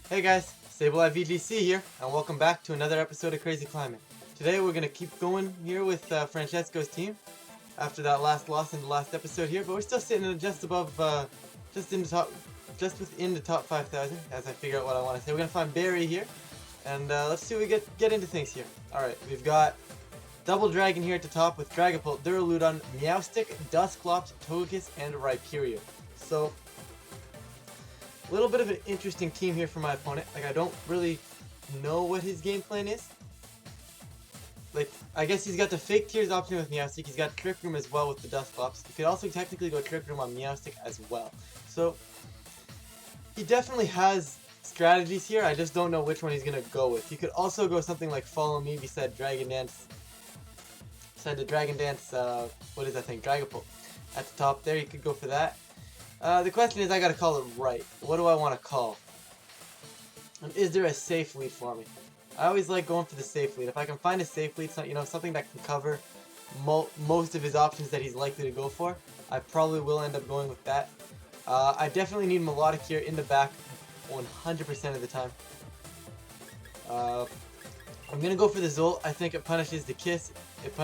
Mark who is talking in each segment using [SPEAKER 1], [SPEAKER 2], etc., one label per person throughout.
[SPEAKER 1] Hey guys, Stable at VGC here, and welcome back to another episode of Crazy Climbing. Today we're gonna keep going here with Francesco's team after that last loss in the last episode here, but we're still sitting at just above, just within the top 5,000. As I figure out what I want to say, we're gonna find Barry here, and let's see what we get into things here. All right, we've got Double Dragon here at the top with Dragapult, Duraludon, Meowstic, Dusclops, Togekiss, and Rhyperior. So, a little bit of an interesting team here for my opponent. Like, I don't really know what his game plan is. Like, I guess he's got the Fake Tears option with Meowstic. He's got Trick Room as well with the Dusclops. He could also technically go Trick Room on Meowstic as well. So, he definitely has strategies here. I just don't know which one he's going to go with. He could also go something like Follow Me beside Dragon Dance. Beside the Dragon Dance, what is that thing? Dragapult. At the top there, you could go for that. The question is, I gotta call it right. What do I want to call? And is there a safe lead for me? I always like going for the safe lead. If I can find a safe lead, something that can cover most of his options that he's likely to go for, I probably will end up going with that. I definitely need Melodic here in the back 100% of the time. I'm gonna go for the Zolt. I think it punishes the Kiss. It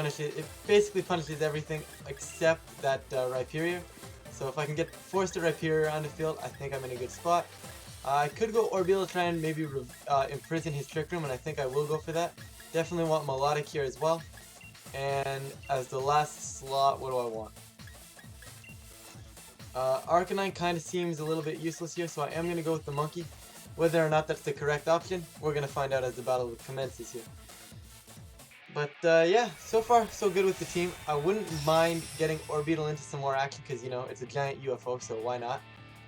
[SPEAKER 1] basically punishes everything except that Rhyperior. So if I can force the Rhyperior on the field, I think I'm in a good spot. I could go Orbeetle, try and maybe imprison his Trick Room, and I think I will go for that. Definitely want Melodic here as well. And as the last slot, what do I want? Arcanine kind of seems a little bit useless here, so I am going to go with the Monkey. Whether or not that's the correct option, we're going to find out as the battle commences here. But yeah, so far so good with the team. I wouldn't mind getting Orbeetle into some more action because, you know, it's a giant UFO, so why not?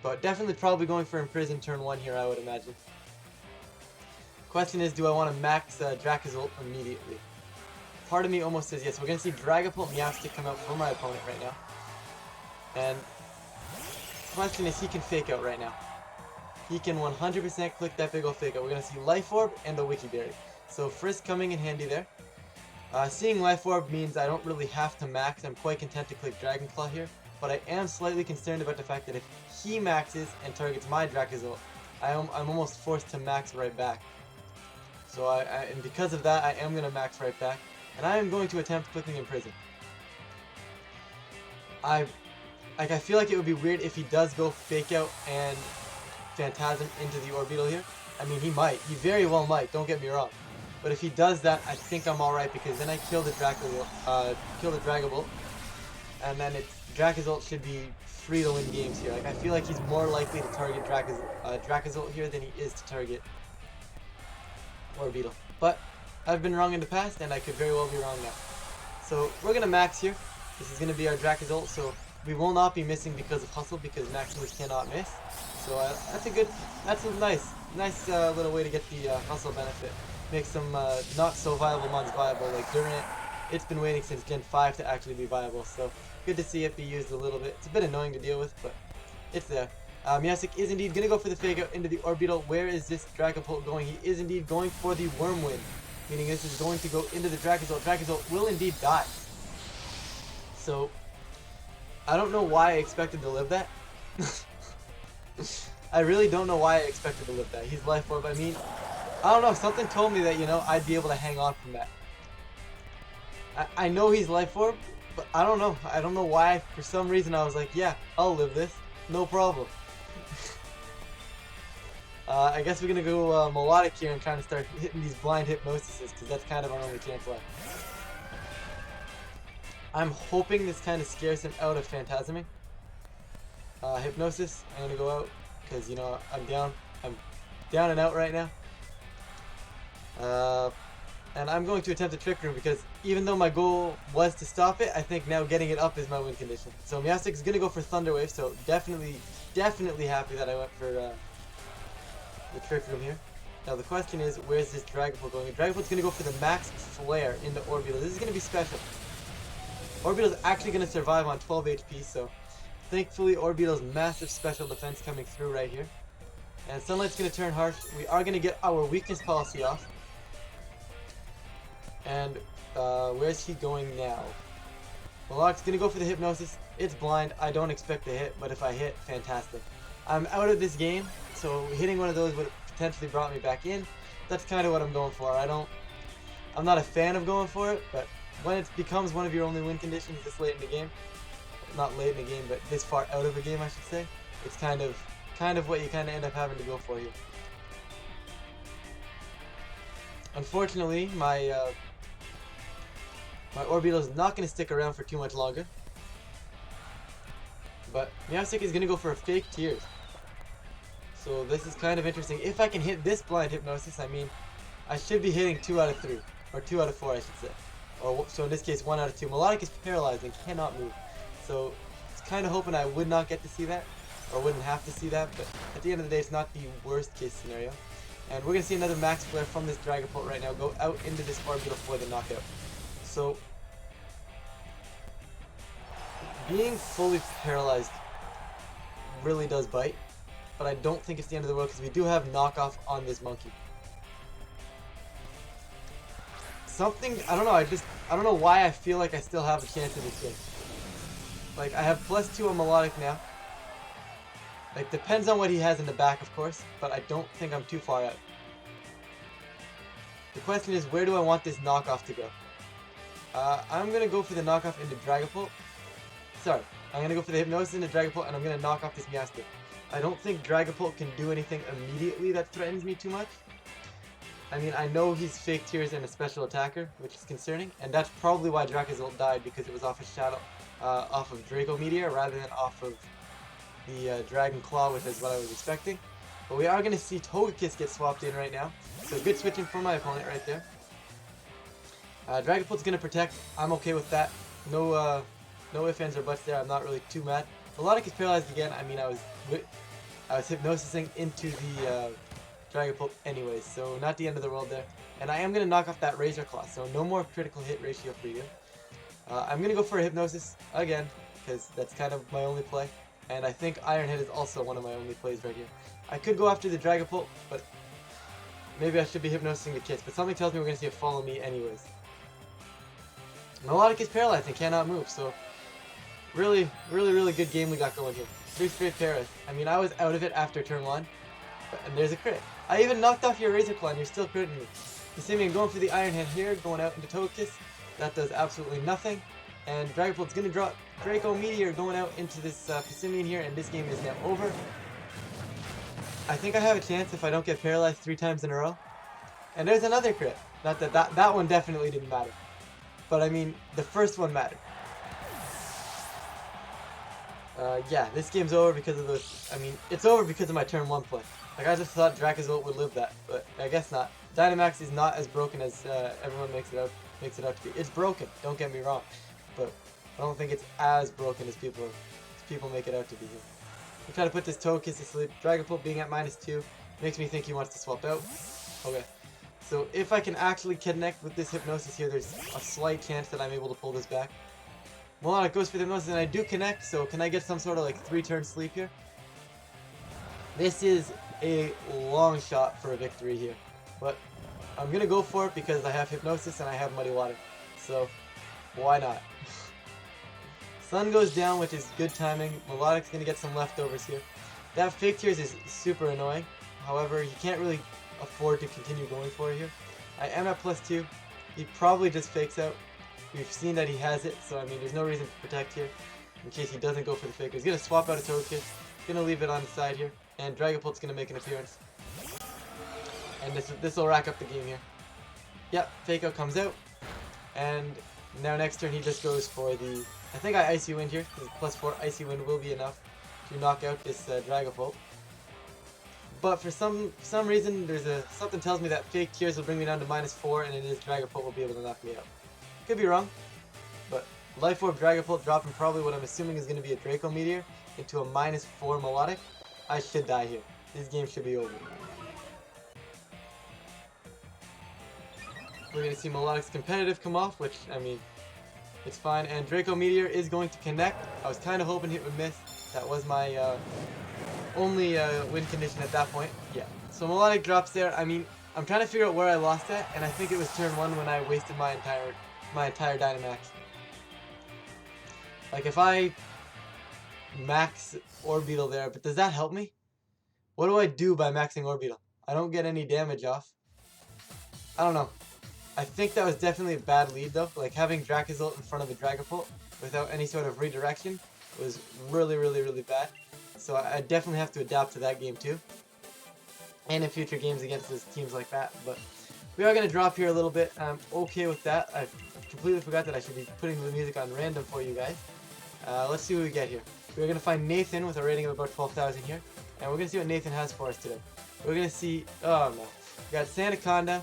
[SPEAKER 1] But definitely probably going for Imprison turn 1 here, I would imagine. Question is, do I want to max Dracazolt immediately? Part of me almost says yes. We're going to see Dragapult and Meowstic come out for my opponent right now. And the question is, he can Fake Out right now. He can 100% click that big ol' Fake Out. We're going to see Life Orb and the Wiki Berry. So Frisk coming in handy there. Seeing Life Orb means I don't really have to max. I'm quite content to click Dragon Claw here, but I am slightly concerned about the fact that if he maxes and targets my Dracazolt, I'm almost forced to max right back. So and because of that, I am going to max right back, and I am going to attempt clicking Imprison. I feel like it would be weird if he does go Fake Out and Phantasm into the Orbeetle here. I mean, he might. He very well might, don't get me wrong. But if he does that, I think I'm alright, because then I kill the Dragapult, and then Dracazolt should be free to win games here. Like, I feel like he's more likely to target Dracazolt here than he is to target Orbeetle. But I've been wrong in the past, and I could very well be wrong now. So we're gonna max here. This is gonna be our Dracazolt, so we will not be missing because of Hustle, because Maximus cannot miss. So that's a nice little way to get the Hustle benefit. Make some not so viable mons viable, like Durant. It's been waiting since Gen 5 to actually be viable, so good to see it be used a little bit. It's a bit annoying to deal with, but it's there. Meowstic is indeed going to go for the Fake Out into the Orbeetle. Where is this Dragapult going? He is indeed going for the Wormwind, meaning this is going to go into the Dracazolt. Dracazolt will indeed die. So, I don't know why I expected to live that. I really don't know why I expected to live that. He's Life Orb. I mean, I don't know, something told me that, you know, I'd be able to hang on from that. I know he's Life Orb, but I don't know. I don't know why. For some reason I was like, yeah, I'll live this. No problem. I guess we're going to go Melodic here and trying to start hitting these blind Hypnosises, because that's kind of our only chance left. I'm hoping this kind of scares him out of Phantasming. Hypnosis, I'm going to go out, because, you know, I'm down and out right now. And I'm going to attempt a Trick Room, because even though my goal was to stop it, I think now getting it up is my win condition. So Meowstic is going to go for Thunder Wave, so definitely happy that I went for the Trick Room here. Now the question is, where's this Dragapult going? Dragapult's going to go for the Max Flare into Orbeetle. This is going to be special. Orbeetle's actually going to survive on 12 HP, so thankfully Orbeetle's massive special defense coming through right here. And Sunlight's going to turn harsh. We are going to get our weakness policy off. And where's he going now? Melodic's going to go for the Hypnosis. It's blind. I don't expect to hit, but if I hit, fantastic. I'm out of this game, so hitting one of those would potentially brought me back in. That's kind of what I'm going for. I'm not a fan of going for it, but when it becomes one of your only win conditions this late in the game, not late in the game, but this far out of a game, I should say, it's kind of what you kind of end up having to go for here. Unfortunately, my Orbeetle is not going to stick around for too much longer. But Meowstic is going to go for a fake Tears. So this is kind of interesting. If I can hit this blind Hypnosis, I mean, I should be hitting 2 out of 3. Or 2 out of 4, I should say. So in this case, 1 out of 2. Melodic is paralyzed and cannot move. So I was kind of hoping I would not get to see that. Or wouldn't have to see that. But at the end of the day, it's not the worst case scenario. And we're going to see another Max Flare from this Dragapult right now go out into this Orbeetle for the knockout. So being fully paralyzed really does bite, but I don't think it's the end of the world because we do have knockoff on this monkey. I don't know why I feel like I still have a chance in this game. Like, I have +2 on Melodic now. Like, depends on what he has in the back, of course, but I don't think I'm too far out. The question is, where do I want this knockoff to go? I'm going to go for the knockoff into Dragapult. Sorry, I'm going to go for the Hypnosis into Dragapult, and I'm going to knock off this Meowstic. I don't think Dragapult can do anything immediately that threatens me too much. I mean, I know he's Fake Tears and a special attacker, which is concerning, and that's probably why Dracozolt died, because it was off a shadow, off of Draco Meteor rather than off of the Dragon Claw, which is what I was expecting. But we are going to see Togekiss get swapped in right now, so good switching for my opponent right there. Dragapult's going to protect. I'm okay with that. No ifs, ands, or buts there. I'm not really too mad. Melodic is paralyzed again. I mean, I was hypnosising into the Dragapult anyways, so not the end of the world there. And I am going to knock off that Razor Claw, so no more critical hit ratio for you. I'm going to go for a Hypnosis again, because that's kind of my only play. And I think Iron Head is also one of my only plays right here. I could go after the Dragapult, but maybe I should be hypnosing the Kiss. But something tells me we're going to see a Follow Me anyways. Melodic is paralyzed and cannot move, so really good game we got going here. 3 straight paras. I mean, I was out of it after turn 1, and there's a crit. I even knocked off your Razor Claw and you're still critting me. Passimian going for the Iron Head here, going out into Togekiss. That does absolutely nothing. And Dragapult's going to drop Draco Meteor going out into this Passimian here, and this game is now over. I think I have a chance if I don't get paralyzed 3 times in a row. And there's another crit. Not that one definitely didn't matter. But I mean, the first one mattered. Yeah, this game's over because of it's over because of my turn 1 play. Like, I just thought Dracozolt would live that, but I guess not. Dynamax is not as broken as everyone makes it out to be. It's broken, don't get me wrong, but I don't think it's as broken as people make it out to be here. I'm trying to put this Togekiss to sleep. Dragapult being at -2 makes me think he wants to swap out. Okay. So if I can actually connect with this Hypnosis here, there's a slight chance that I'm able to pull this back. Melodic goes for the Hypnosis and I do connect, so can I get some sort of like 3-turn sleep here? This is a long shot for a victory here, but I'm going to go for it because I have Hypnosis and I have Muddy Water, so why not? Sun goes down, which is good timing. Melodic's going to get some leftovers here. That Fake Tears is super annoying, however, he can't really afford to continue going for it here. I am at +2. He probably just fakes out. We've seen that he has it, so I mean, there's no reason to protect here in case he doesn't go for the fake. He's going to swap out a Togekiss. Going to leave it on the side here, and Dragapult's going to make an appearance. And this will rack up the game here. Yep, fake out comes out, and now next turn he just goes for the. I think I Icy Wind here because +4 Icy Wind will be enough to knock out this Dragapult. But for some reason, something tells me that Fake Tears will bring me down to -4, and it is Dragapult will be able to knock me out. Could be wrong, but Life Orb Dragapult dropping probably what I'm assuming is going to be a Draco Meteor into a -4 Melodic. I should die here. This game should be over. We're going to see Melodic's competitive come off, which, I mean, it's fine. And Draco Meteor is going to connect. I was kind of hoping it would miss. That was my only win condition at that point. Yeah. So Melodic drops there. I mean, I'm trying to figure out where I lost at, and I think it was turn 1 when I wasted my entire Dynamax. Like, if I max Orbeetle there, but does that help me? What do I do by maxing Orbeetle? I don't get any damage off. I don't know. I think that was definitely a bad lead though. Like having Dracozolt in front of a Dragapult without any sort of redirection was really bad. So I definitely have to adapt to that game too. And in future games against those teams like that. But we are going to drop here a little bit. I'm okay with that. I completely forgot that I should be putting the music on random for you guys. Let's see what we get here. We're going to find Nathan with a rating of about 12,000 here. And we're going to see what Nathan has for us today. We're going to see... Oh no. We got Sandaconda,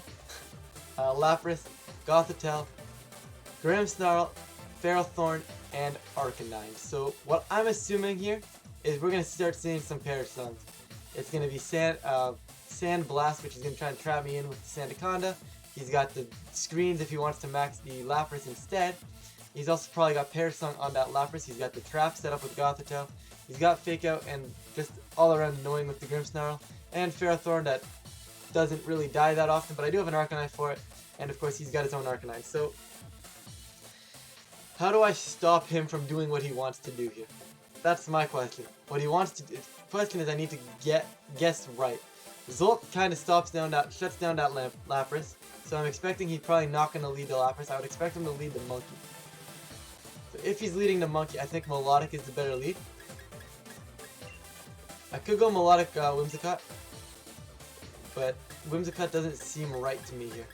[SPEAKER 1] Lapras, Gothitelle, Grimmsnarl, Ferrothorn, and Arcanine. So what I'm assuming here is we're going to start seeing some Perish songs. It's going to be Sand Blast, which is going to try and trap me in with the Sandaconda. He's got the screens if he wants to max the Lapras instead. He's also probably got Perish Song on that Lapras. He's got the trap set up with Gothitelle. He's got Fake Out and just all around annoying with the Grimmsnarl. And Ferrothorn that doesn't really die that often, but I do have an Arcanine for it. And of course he's got his own Arcanine. So how do I stop him from doing what he wants to do here? That's my question. What he wants to do, the question is I need to guess right. Zolt kind of shuts down that Lapras, so I'm expecting he's probably not going to lead the Lapras. I would expect him to lead the Monkey. So if he's leading the Monkey, I think Melodic is the better lead. I could go Melodic Whimsicott, but Whimsicott doesn't seem right to me here.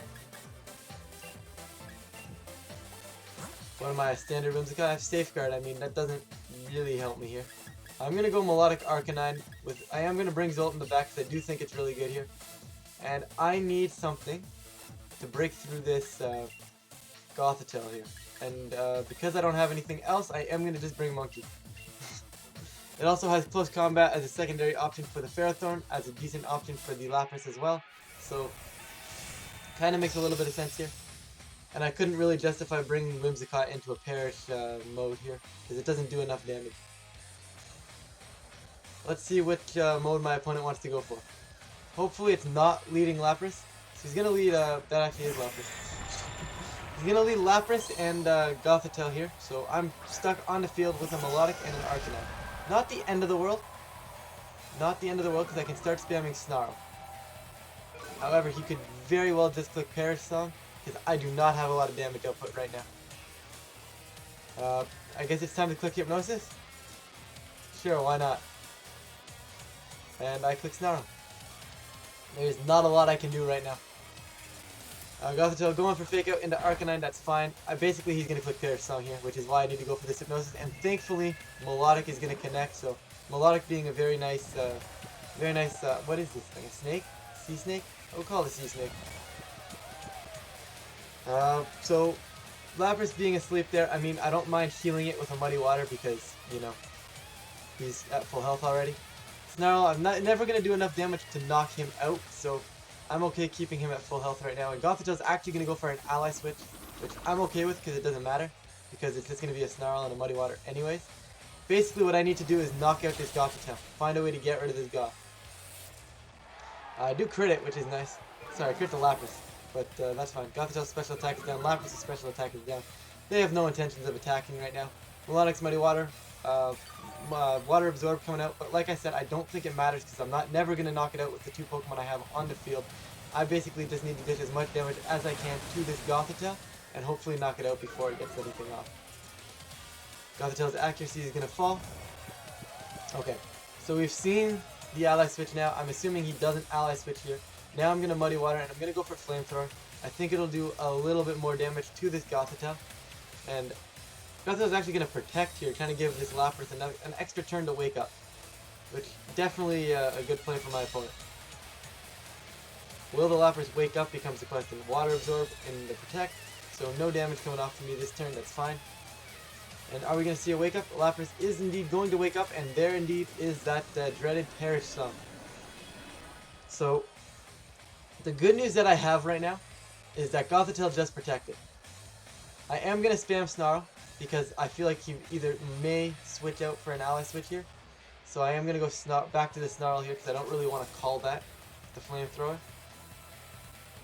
[SPEAKER 1] What am I, a standard Whimsicott? I have Safeguard. I mean, that doesn't really help me here. I'm going to go Melodic Arcanine. I am going to bring Zolt in the back because I do think it's really good here. And I need something to break through this Gothitelle here. And because I don't have anything else, I am going to just bring Monkey. It also has close combat as a secondary option for the Ferrothorn, as a decent option for the Lapras as well. So, kind of makes a little bit of sense here. And I couldn't really justify bringing Whimsicott into a Perish mode here, because it doesn't do enough damage. Let's see which mode my opponent wants to go for. Hopefully it's not leading Lapras. So he's going to lead, that actually is Lapras. He's going to lead Lapras and Gothitelle here. So I'm stuck on the field with a Melodic and an Arcanine. Not the end of the world. Not the end of the world because I can start spamming Snarl. However, he could very well just click Perish Song because I do not have a lot of damage output right now. I guess it's time to click Hypnosis? Sure, why not? And I click Snarl. There's not a lot I can do right now. Gothitelle going for Fake Out into Arcanine, that's fine. Basically, he's going to click Perish Song here, which is why I need to go for this Hypnosis. And thankfully, Melodic is going to connect. So, Melodic being a very nice, what is this thing? A snake? Sea snake? We'll call it a sea snake. So, Lapras being asleep there, I mean, I don't mind healing it with a Muddy Water because, you know, he's at full health already. Snarl, I'm never going to do enough damage to knock him out, so I'm okay keeping him at full health right now. And Gothitell's actually going to go for an Ally Switch, which I'm okay with because it doesn't matter, because it's just going to be a Snarl and a Muddy Water anyways. Basically what I need to do is knock out this Gothitelle, find a way to get rid of this Goth. I do crit it, which is nice. Sorry, crit the Lapras, but that's fine. Gothitell's special attack is down, Lapras' special attack is down. They have no intentions of attacking right now. Melodic's Muddy Water. Water Absorb coming out, but like I said, I don't think it matters because I'm never going to knock it out with the two Pokemon I have on the field. I basically just need to get as much damage as I can to this Gothitelle and hopefully knock it out before it gets anything off. Gothitell's accuracy is going to fall. Okay, so we've seen the Ally Switch now. I'm assuming he doesn't Ally Switch here. Now I'm going to Muddy Water and I'm going to go for Flamethrower. I think it'll do a little bit more damage to this Gothitelle. And Gothitell's actually going to protect here, trying to give this Lapras an extra turn to wake up. Which, definitely a good play for my opponent. Will the Lapras wake up becomes the question. Water Absorb in the Protect, so no damage coming off to me this turn, that's fine. And are we going to see a wake up? Lapras is indeed going to wake up, and there indeed is that dreaded Perish Song. So, the good news that I have right now is that Gothitelle just protected. I am going to spam Snarl, because I feel like he either may switch out for an Ally Switch here. So I am going to go back to the Snarl here, because I don't really want to call that the Flamethrower.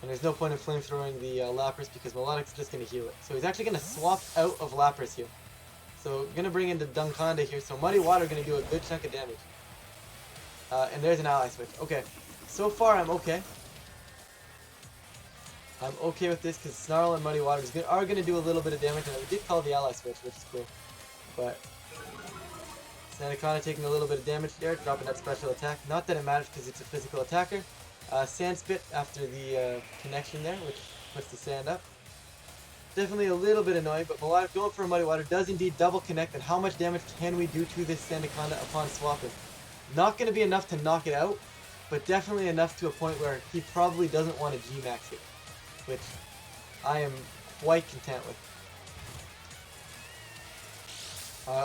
[SPEAKER 1] And there's no point in Flamethrowing the Lapras, because Melodic's just going to heal it. So he's actually going to swap out of Lapras here. So going to bring in the Dunconda here, so Muddy Water going to do a good chunk of damage. And there's an Ally Switch. Okay, so far I'm okay. I'm okay with this because Snarl and Muddy Waters are going to do a little bit of damage, and we did call the ally switch, which is cool. But Sandaconda taking a little bit of damage there, dropping that special attack. Not that it matters because it's a physical attacker. Sand Spit after the connection there, which puts the sand up. Definitely a little bit annoying, but Melodic going for a Muddy Water does indeed double connect, and how much damage can we do to this Sandaconda upon swapping? Not going to be enough to knock it out, but definitely enough to a point where he probably doesn't want to G-Max it, which I am quite content with.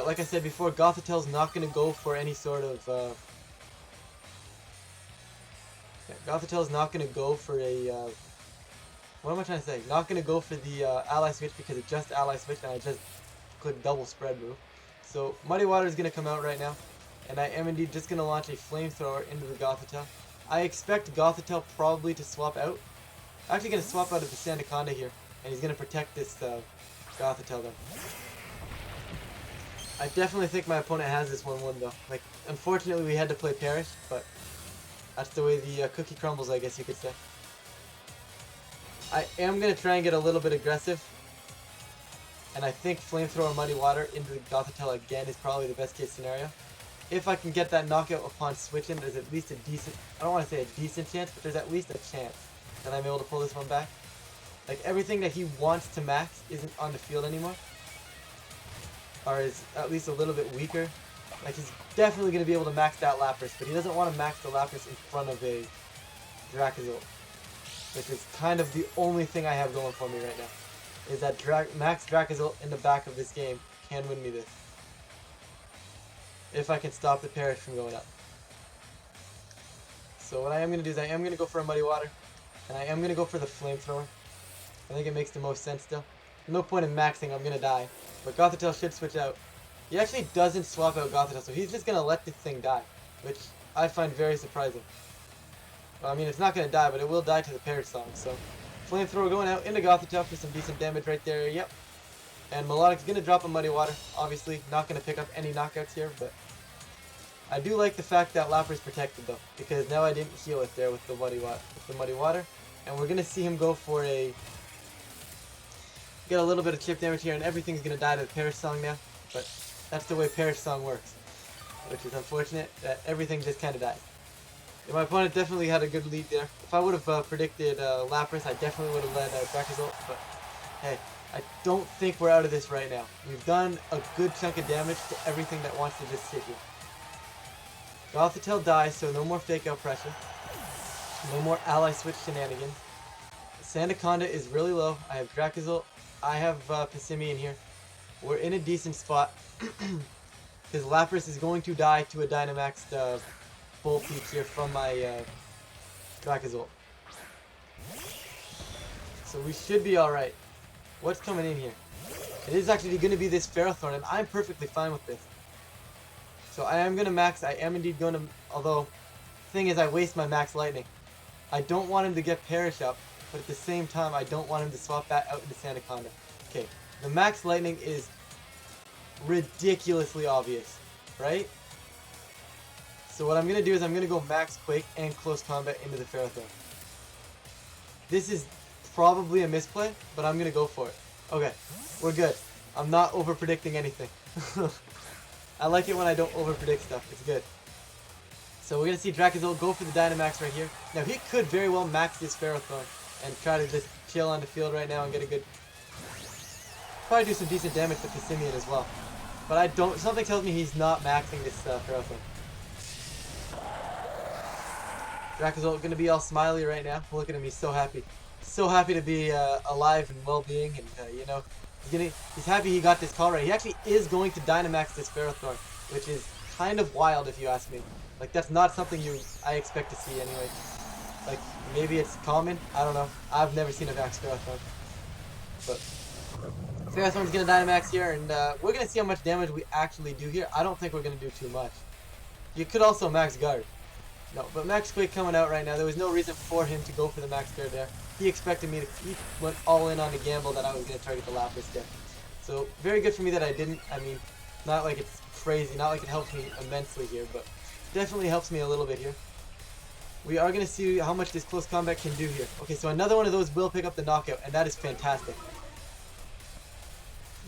[SPEAKER 1] Like I said before, Gothitel's not going to go for any sort of... Gothitel's not going to go for a... what am I trying to say? Not going to go for the ally switch because it just ally switched and I just clicked double spread move. So Muddy Water is going to come out right now. And I am indeed just going to launch a flamethrower into the Gothitelle. I expect Gothitelle probably to swap out. Actually going to swap out of the Sandaconda here. And he's going to protect this Gothitelle then. I definitely think my opponent has this 1-1 though. Like, unfortunately we had to play Perish, but that's the way the cookie crumbles, I guess you could say. I am going to try and get a little bit aggressive. And I think Flamethrower Muddy Water into the Gothitelle again is probably the best case scenario. If I can get that knockout upon switching, there's at least a decent, I don't want to say a decent chance, but there's at least a chance that I'm able to pull this one back. Like, everything that he wants to max isn't on the field anymore. Or is at least a little bit weaker. Like, he's definitely going to be able to max that Lapras, but he doesn't want to max the Lapras in front of a Dracozolt. Which is kind of the only thing I have going for me right now. Is that max Dracozolt in the back of this game can win me this. If I can stop the Perish from going up. So what I am going to do is I am going to go for a Muddy Water. And I am going to go for the Flamethrower. I think it makes the most sense still. No point in maxing, I'm going to die. But Gothitelle should switch out. He actually doesn't swap out Gothitelle, so he's just going to let this thing die. Which I find very surprising. Well, I mean, it's not going to die, but it will die to the Perish Song. So, Flamethrower going out into Gothitelle for some decent damage right there. Yep. And Melodic's going to drop a Muddy Water. Obviously, not going to pick up any knockouts here, but I do like the fact that Lapras protected, though. Because now I didn't heal it there with the Muddy Water. And we're going to see him go for a... get a little bit of chip damage here, and everything's going to die to the Perish Song now. But that's the way Perish Song works. Which is unfortunate that everything just kind of died. Yeah, my opponent definitely had a good lead there. If I would have predicted Lapras, I definitely would have led Dracozolt. But hey, I don't think we're out of this right now. We've done a good chunk of damage to everything that wants to just sit here. Gothitelle dies, so no more fake out pressure. No more ally switch shenanigans. Sandaconda is really low. I have Dracozolt. I have Passimian here. We're in a decent spot. Because Lapras is going to die to a Dynamaxed Full Peak here from my Dracozolt. So we should be alright. What's coming in here? It is actually going to be this Ferrothorn, and I'm perfectly fine with this. So I am going to max. I am indeed going to... Although, the thing is, I waste my max Lightning. I don't want him to get Perish up, but at the same time, I don't want him to swap that out into Sandaconda. Okay, the max Lightning is ridiculously obvious, right? So what I'm going to do is I'm going to go Max Quake and Close Combat into the Ferrothorn. This is probably a misplay, but I'm going to go for it. Okay, we're good. I'm not over-predicting anything. I like it when I don't over-predict stuff. It's good. So we're going to see Dracozolt go for the Dynamax right here. Now he could very well max this Ferrothorn and try to just chill on the field right now and get a good... Probably do some decent damage to Passimian as well. But I don't... Something tells me he's not maxing this Ferrothorn. Dracozolt going to be all smiley right now. Look at him, he's so happy. So happy to be alive and well-being, and you know, he's happy he got this call right. He actually is going to Dynamax this Ferrothorn, which is kind of wild if you ask me. Like, that's not something I expect to see anyway. Like, maybe it's common, I don't know. I've never seen a max Ferrothorn. But Ferrothorn's going to Dynamax here, and we're going to see how much damage we actually do here. I don't think we're going to do too much. You could also max guard. No, but Max Quake coming out right now. There was no reason for him to go for the max guard there. He expected me to... He went all in on the gamble that I was going to target the Lapras there. So, very good for me that I didn't. I mean, not like it's crazy. Not like it helps me immensely here, but definitely helps me a little bit here. we are going to see how much this close combat can do here. Okay, so another one of those will pick up the knockout, and that is fantastic.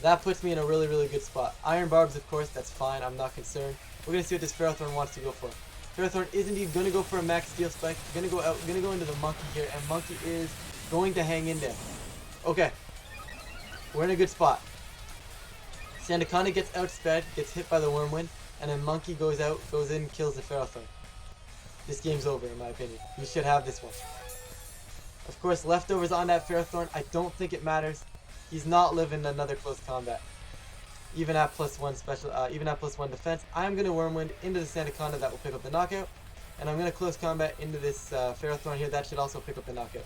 [SPEAKER 1] That puts me in a really, really good spot. Iron Barbs, of course, that's fine. I'm not concerned. We're going to see what this Ferrothorn wants to go for. Ferrothorn is indeed going to go for a max steel spike. Going to go out, going to go into the Monkey here, and Monkey is going to hang in there. Okay. We're in a good spot. Sandaconda gets outsped, gets hit by the Wormwind, and then Monkey goes out, goes in, and kills the Ferrothorn. This game's over, in my opinion. You should have this one. Of course, leftovers on that Ferrothorn. I don't think it matters. He's not living another close combat. Even at +1 special, even at +1 defense, I'm gonna Wormwind into the Sandaconda. That will pick up the knockout, and I'm gonna close combat into this Ferrothorn here. That should also pick up the knockout.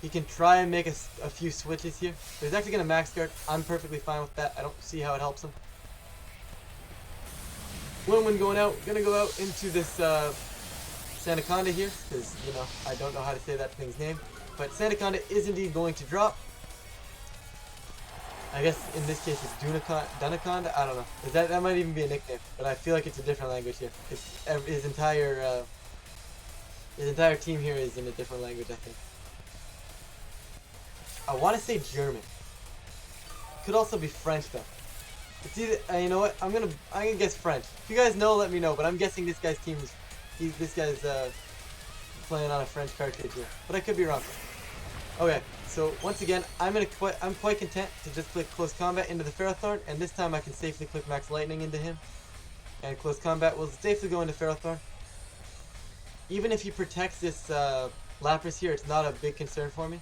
[SPEAKER 1] He can try and make a few switches here. But he's actually gonna max guard. I'm perfectly fine with that. I don't see how it helps him. Wormwind going out. Gonna go out into this Sandaconda here, because you know I don't know how to say that thing's name. But Sandaconda is indeed going to drop. I guess in this case it's Dunaconda. I don't know. That might even be a nickname, but I feel like it's a different language here. His entire team here is in a different language, I think. I want to say German. Could also be French though. It's either you know what? I'm gonna guess French. If you guys know, let me know. But I'm guessing this guy's team is this guy's playing on a French cartridge here, but I could be wrong. Okay, so once again, I'm quite content to just click close combat into the Ferrothorn, and this time I can safely click max lightning into him, and close combat will safely go into Ferrothorn. Even if he protects this Lapras here, it's not a big concern for me.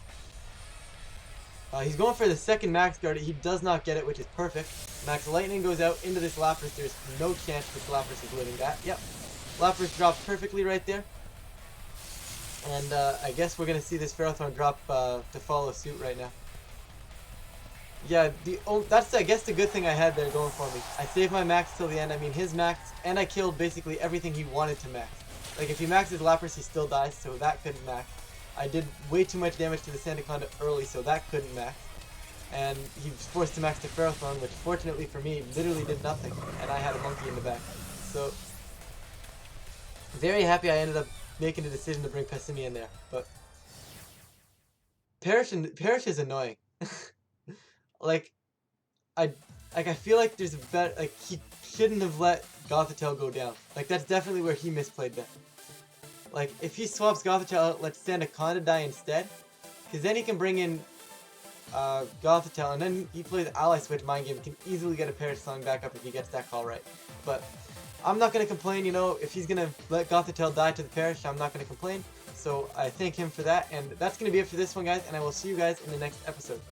[SPEAKER 1] He's going for the second max guard. He does not get it, which is perfect. Max lightning goes out into this Lapras. There's no chance this Lapras is living that. Yep, Lapras drops perfectly right there. And I guess we're going to see this Ferrothorn drop to follow suit right now. Yeah, that's I guess the good thing I had there going for me. I saved my max till the end. I mean his max, and I killed basically everything he wanted to max. Like if he maxes Lapras, he still dies, so that couldn't max. I did way too much damage to the Sandaconda early, so that couldn't max. And he was forced to max the Ferrothorn, which fortunately for me literally did nothing, and I had a Monkey in the back. So very happy I ended up making the decision to bring Pessimi in there, but Parrish is annoying. like I feel like there's a better, like he shouldn't have let Gothitelle go down. Like that's definitely where he misplayed that. Like if he swaps Gothitelle out, lets Sandaconda die instead, because then he can bring in Gothitelle, and then he plays Ally Switch Mind Game, can easily get a Parrish song back up if he gets that call right. But I'm not going to complain, you know, if he's going to let Gothitelle die to the Parrish, I'm not going to complain. So I thank him for that, and that's going to be it for this one, guys, and I will see you guys in the next episode.